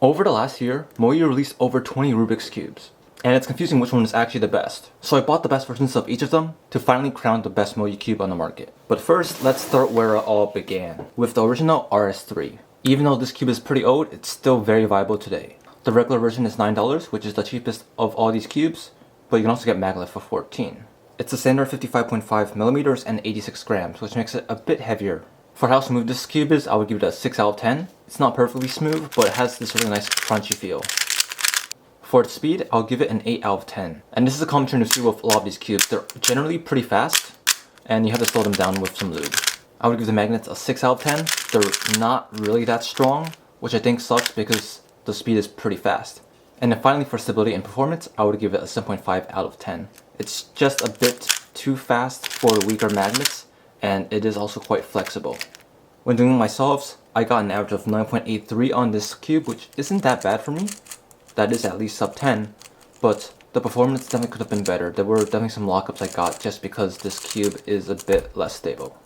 Over the last year, Moyu released over 20 Rubik's Cubes, and it's confusing which one is actually the best. So I bought the best versions of each of them to finally crown the best Moyu Cube on the market. But first, let's start where it all began, with the original RS3. Even though this cube is pretty old, it's still very viable today. The regular version is $9, which is the cheapest of all these cubes, but you can also get maglev for $14. It's a standard 55.5 millimeters and 86 grams, which makes it a bit heavier. For how smooth this cube is, I would give it a 6 out of 10. It's not perfectly smooth, but it has this really nice crunchy feel. For its speed, I'll give it an 8 out of 10. And this is a common trend to see with a lot of these cubes. They're generally pretty fast, and you have to slow them down with some lube. I would give the magnets a 6 out of 10. They're not really that strong, which I think sucks because the speed is pretty fast. And then finally, for stability and performance, I would give it a 7.5 out of 10. It's just a bit too fast for weaker magnets, and it is also quite flexible. When doing my solves, I got an average of 9.83 on this cube, which isn't that bad for me. That is at least sub 10, but the performance definitely could have been better. There were definitely some lockups I got just because this cube is a bit less stable.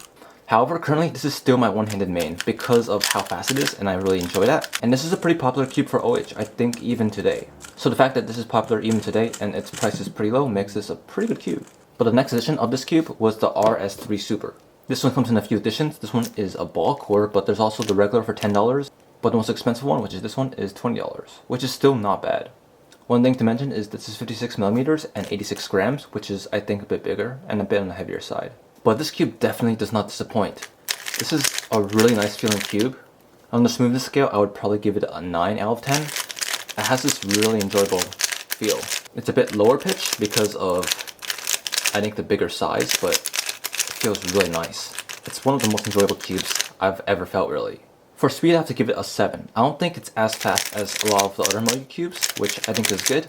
However, currently this is still my one-handed main because of how fast it is, and I really enjoy that. And this is a pretty popular cube for OH, I think even today. So the fact that this is popular even today and its price is pretty low makes this a pretty good cube. But the next edition of this cube was the RS3 Super. This one comes in a few editions. This one is a ball core, but there's also the regular for $10. But the most expensive one, which is this one, is $20, which is still not bad. One thing to mention is this is 56 millimeters and 86 grams, which is I think a bit bigger and a bit on the heavier side. But this cube definitely does not disappoint. This is a really nice feeling cube. On the smoothness scale, I would probably give it a 9 out of 10. It has this really enjoyable feel. It's a bit lower pitch because of, I think, the bigger size, but it feels really nice. It's one of the most enjoyable cubes I've ever felt, really. For speed, I have to give it a 7. I don't think it's as fast as a lot of the other Moyu cubes, which I think is good.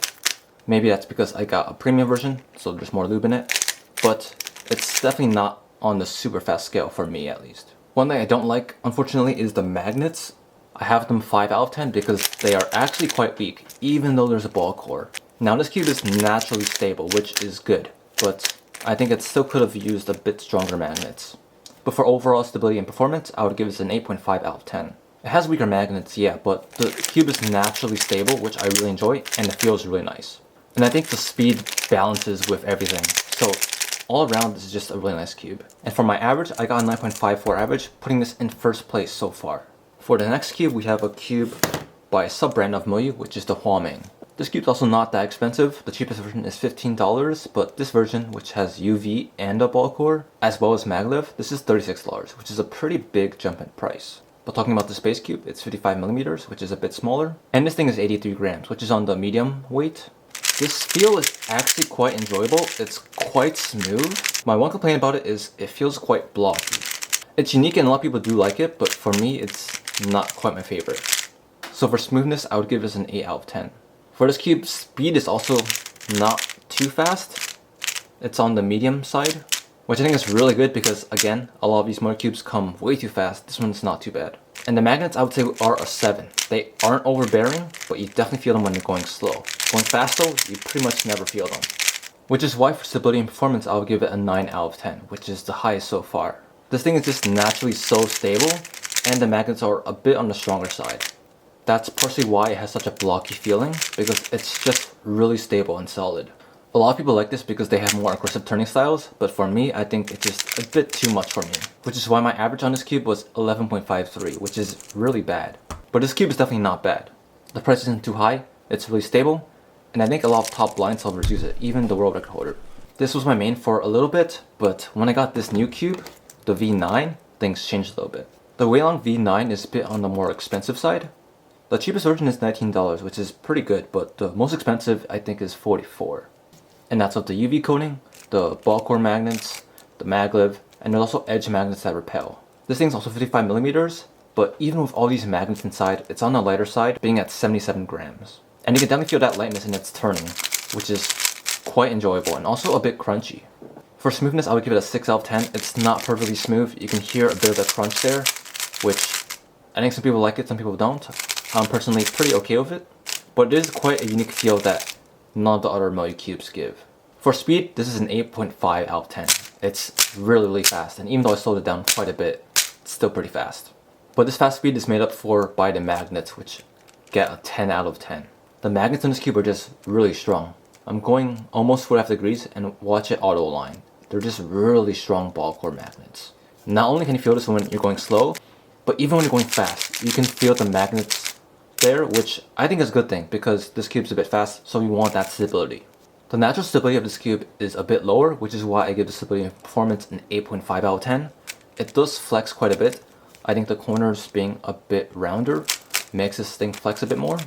Maybe that's because I got a premium version, so there's more lube in it. But it's definitely not on the super fast scale for me, at least. One thing I don't like, unfortunately, is the magnets. I have them 5 out of 10 because they are actually quite weak, even though there's a ball core. Now this cube is naturally stable, which is good, but I think it still could have used a bit stronger magnets. But for overall stability and performance, I would give this an 8.5 out of 10. It has weaker magnets, yeah, but the cube is naturally stable, which I really enjoy, and it feels really nice. And I think the speed balances with everything. So all around, this is just a really nice cube. And for my average, I got a 9.54 average, putting this in first place so far. For the next cube, we have a cube by a sub-brand of Moyu, which is the Weong. This cube's also not that expensive. The cheapest version is $15, but this version, which has UV and a ball core, as well as maglev, this is $36, which is a pretty big jump in price. But talking about the space cube, it's 55 millimeters, which is a bit smaller. And this thing is 83 grams, which is on the medium weight. This feel is actually quite enjoyable. It's quite smooth. My one complaint about it is it feels quite blocky. It's unique and a lot of people do like it, but for me, it's not quite my favorite. So for smoothness, I would give this an 8 out of 10. For this cube, speed is also not too fast. It's on the medium side, which I think is really good because, again, a lot of these Moyu cubes come way too fast. This one's not too bad. And the magnets, I would say, are a 7. They aren't overbearing, but you definitely feel them when you're going slow. Going fast though, you pretty much never feel them. Which is why for stability and performance, I would give it a 9 out of 10, which is the highest so far. This thing is just naturally so stable, and the magnets are a bit on the stronger side. That's partially why it has such a blocky feeling, because it's just really stable and solid. A lot of people like this because they have more aggressive turning styles, but for me, I think it's just a bit too much for me. Which is why my average on this cube was 11.53, which is really bad. But this cube is definitely not bad. The price isn't too high, it's really stable, and I think a lot of top blind solvers use it, even the world record holder. This was my main for a little bit, but when I got this new cube, the V9, things changed a little bit. The Weong V9 is a bit on the more expensive side. The cheapest version is $19, which is pretty good, but the most expensive I think is $44. And that's with the UV coating, the ball core magnets, the maglev, and there's also edge magnets that repel. This thing's also 55 millimeters, but even with all these magnets inside, it's on the lighter side, being at 77 grams. And you can definitely feel that lightness in its turning, which is quite enjoyable and also a bit crunchy. For smoothness, I would give it a 6 out of 10. It's not perfectly smooth. You can hear a bit of the crunch there, which I think some people like it, some people don't. I'm personally pretty okay with it, but it is quite a unique feel that none of the other Moyu cubes give. For speed, this is an 8.5 out of 10. It's really fast, and even though I slowed it down quite a bit, it's still pretty fast. But this fast speed is made up for by the magnets, which get a 10 out of 10. The magnets in this cube are just really strong. I'm going almost 4.5 degrees and watch it auto align. They're just really strong ball core magnets. Not only can you feel this when you're going slow, but even when you're going fast, you can feel the magnets there, which I think is a good thing because this cube's a bit fast, so we want that stability. The natural stability of this cube is a bit lower, which is why I give the stability and performance an 8.5 out of 10. It does flex quite a bit. I think the corners being a bit rounder makes this thing flex a bit more.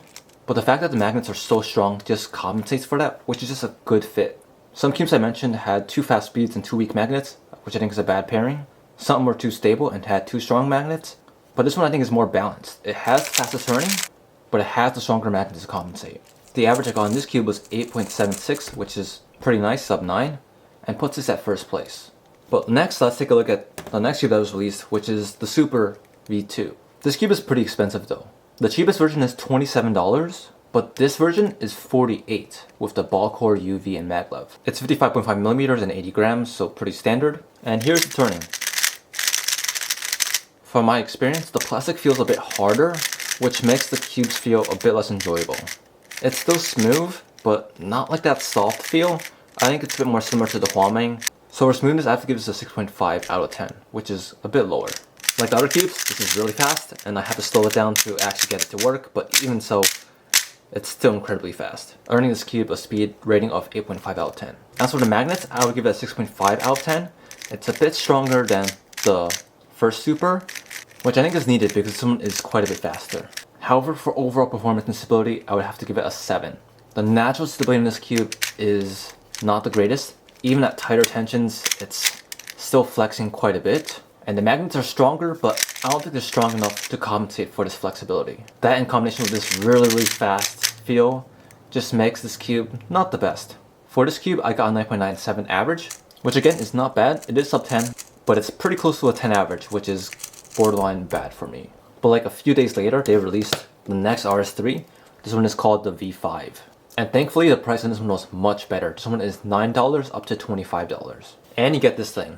But the fact that the magnets are so strong just compensates for that, which is just a good fit. Some cubes I mentioned had 2 fast speeds and 2 weak magnets, which I think is a bad pairing. Some were too stable and had 2 strong magnets. But this one I think is more balanced. It has faster turning, but it has the stronger magnets to compensate. The average I got on this cube was 8.76, which is pretty nice, sub 9, and puts this at first place. But next, let's take a look at the next cube that was released, which is the Super V2. This cube is pretty expensive though. The cheapest version is $27, but this version is $48 with the ball core UV and maglev. It's 55.5 millimeters and 80 grams, so pretty standard. And here's the turning. From my experience, the plastic feels a bit harder, which makes the cubes feel a bit less enjoyable. It's still smooth, but not like that soft feel. I think it's a bit more similar to the Huameng. So for smoothness, I have to give this a 6.5 out of 10, which is a bit lower. Like the other cubes, this is really fast, and I have to slow it down to actually get it to work, but even so, it's still incredibly fast, earning this cube a speed rating of 8.5 out of 10. As for the magnets, I would give it a 6.5 out of 10. It's a bit stronger than the first Super, which I think is needed because this one is quite a bit faster. However, for overall performance and stability, I would have to give it a 7. The natural stability in this cube is not the greatest. Even at tighter tensions, it's still flexing quite a bit. And the magnets are stronger, but I don't think they're strong enough to compensate for this flexibility. That in combination with this really fast feel just makes this cube not the best. For this cube, I got a 9.97 average, which again is not bad. It is sub 10, but it's pretty close to a 10 average, which is borderline bad for me. But like a few days later, they released the next RS3. This one is called the V5. And thankfully, the price on this one was much better. This one is $9 up to $25. And you get this thing.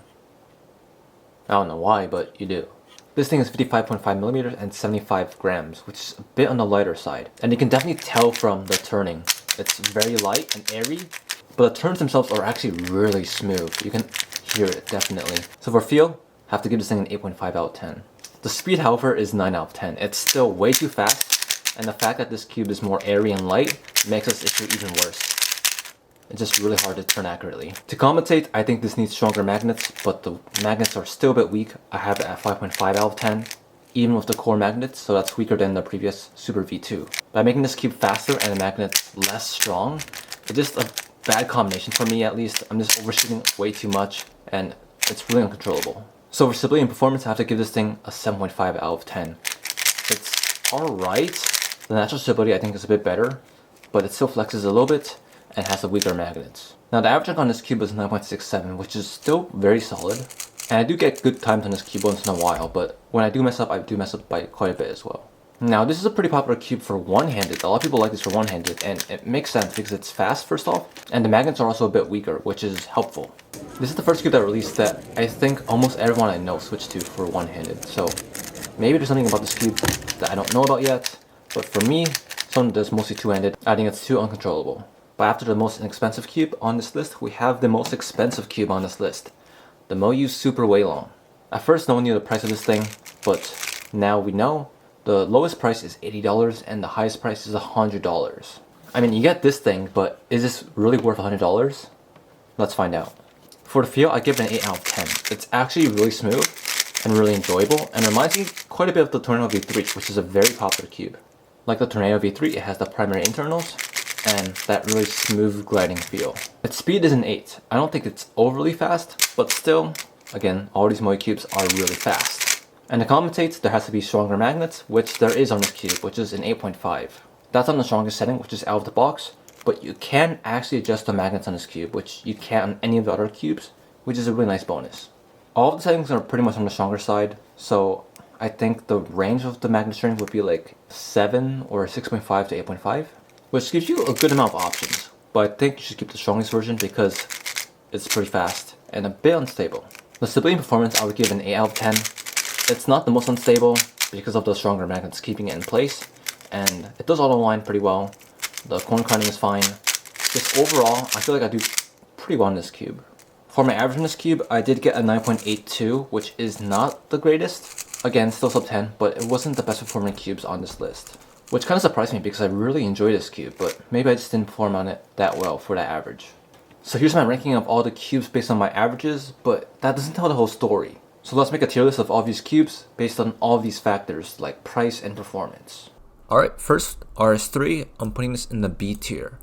I don't know why, but you do. This thing is 55.5 millimeters and 75 grams, which is a bit on the lighter side. And you can definitely tell from the turning. It's very light and airy, but the turns themselves are actually really smooth. You can hear it, definitely. So for feel, I have to give this thing an 8.5 out of 10. The speed, however, is 9 out of 10. It's still way too fast, and the fact that this cube is more airy and light makes this issue even worse. It's just really hard to turn accurately. To compensate, I think this needs stronger magnets, but the magnets are still a bit weak. I have it at 5.5 out of 10, even with the core magnets, so that's weaker than the previous Super V2. By making this cube faster and the magnets less strong, it's just a bad combination for me at least. I'm just overshooting way too much, and it's really uncontrollable. So for stability and performance, I have to give this thing a 7.5 out of 10. It's alright. The natural stability I think is a bit better, but it still flexes a little bit and has the weaker magnets. Now the average on this cube is 9.67, which is still very solid. And I do get good times on this cube once in a while, but when I do mess up by quite a bit as well. Now this is a pretty popular cube for one-handed. A lot of people like this for one-handed, and it makes sense because it's fast first off, and the magnets are also a bit weaker, which is helpful. This is the first cube that released that I think almost everyone I know switched to for one-handed. So maybe there's something about this cube that I don't know about yet, but for me, someone that's mostly two-handed, I think it's too uncontrollable. But after the most inexpensive cube on this list, we have the most expensive cube on this list, the MoYu Super Weong. At first, no one knew the price of this thing, but now we know. The lowest price is $80 and the highest price is $100. I mean, you get this thing, but is this really worth $100? Let's find out. For the feel, I give it an 8 out of 10. It's actually really smooth and really enjoyable, and reminds me quite a bit of the Tornado V3, which is a very popular cube. Like the Tornado V3, it has the primary internals, and that really smooth gliding feel. Its speed is an 8. I don't think it's overly fast, but still, again, all these Moyu cubes are really fast. And to compensate, there has to be stronger magnets, which there is on this cube, which is an 8.5. That's on the strongest setting, which is out of the box, but you can actually adjust the magnets on this cube, which you can't on any of the other cubes, which is a really nice bonus. All of the settings are pretty much on the stronger side, so I think the range of the magnet strength would be like 7 or 6.5 to 8.5. Which gives you a good amount of options, but I think you should keep the strongest version because it's pretty fast and a bit unstable. The stability and performance, I would give an 8 out of 10. It's not the most unstable because of the stronger magnets keeping it in place, and it does auto-align pretty well. The corner cutting is fine. Just overall, I feel like I do pretty well on this cube. For my average in this cube, I did get a 9.82, which is not the greatest. Again, still sub 10, but it wasn't the best performing cubes on this list. Which kind of surprised me because I really enjoyed this cube, but maybe I just didn't perform on it that well for that average. So here's my ranking of all the cubes based on my averages, but that doesn't tell the whole story. So let's make a tier list of all these cubes based on all these factors like price and performance. Alright, first, RS3, I'm putting this in the B tier.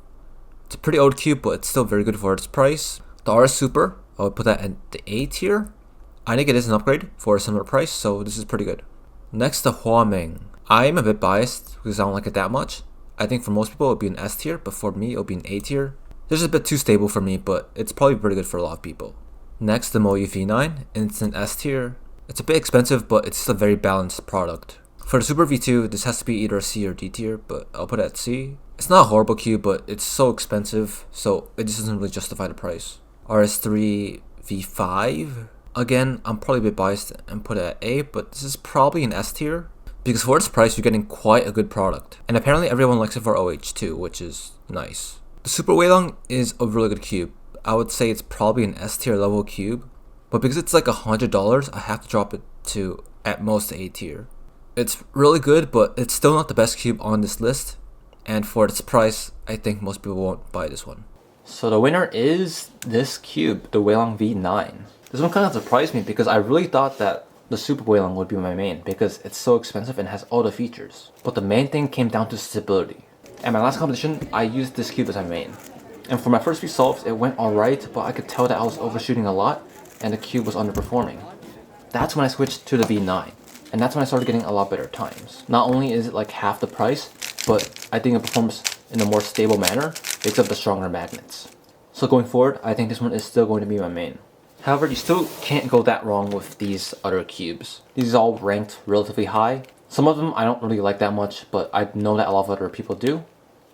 It's a pretty old cube, but it's still very good for its price. The RS Super, I would put that in the A tier. I think it is an upgrade for a similar price, so this is pretty good. Next, the Huaming. I'm a bit biased because I don't like it that much. I think for most people it would be an S tier, but for me it would be an A tier. This is a bit too stable for me, but it's probably pretty good for a lot of people. Next, the MoYu V9, it's an S tier. It's a bit expensive, but it's still a very balanced product. For the Super V2, this has to be either a C or D tier, but I'll put it at C. It's not a horrible cube, but it's so expensive, so it just doesn't really justify the price. RS3 V5, again, I'm probably a bit biased and put it at A, but this is probably an S tier. Because for its price, you're getting quite a good product. And apparently everyone likes it for OH2, which is nice. The Super Weong is a really good cube. I would say it's probably an S tier level cube. But because it's like $100, I have to drop it to at most A tier. It's really good, but it's still not the best cube on this list. And for its price, I think most people won't buy this one. So the winner is this cube, the Weong V9. This one kind of surprised me because I really thought that the Super Weong would be my main because it's so expensive and has all the features. But the main thing came down to stability. At my last competition, I used this cube as my main. And for my first few solves, it went alright, but I could tell that I was overshooting a lot and the cube was underperforming. That's when I switched to the V9. And that's when I started getting a lot better times. Not only is it like half the price, but I think it performs in a more stable manner because of the stronger magnets. So going forward, I think this one is still going to be my main. However, you still can't go that wrong with these other cubes. These are all ranked relatively high. Some of them I don't really like that much, but I know that a lot of other people do.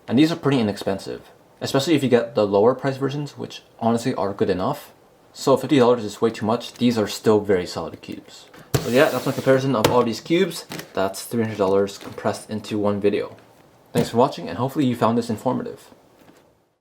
And these are pretty inexpensive, especially if you get the lower price versions, which honestly are good enough. So $50 is way too much. These are still very solid cubes. So yeah, that's my comparison of all these cubes. That's $300 compressed into one video. Thanks for watching, and hopefully you found this informative.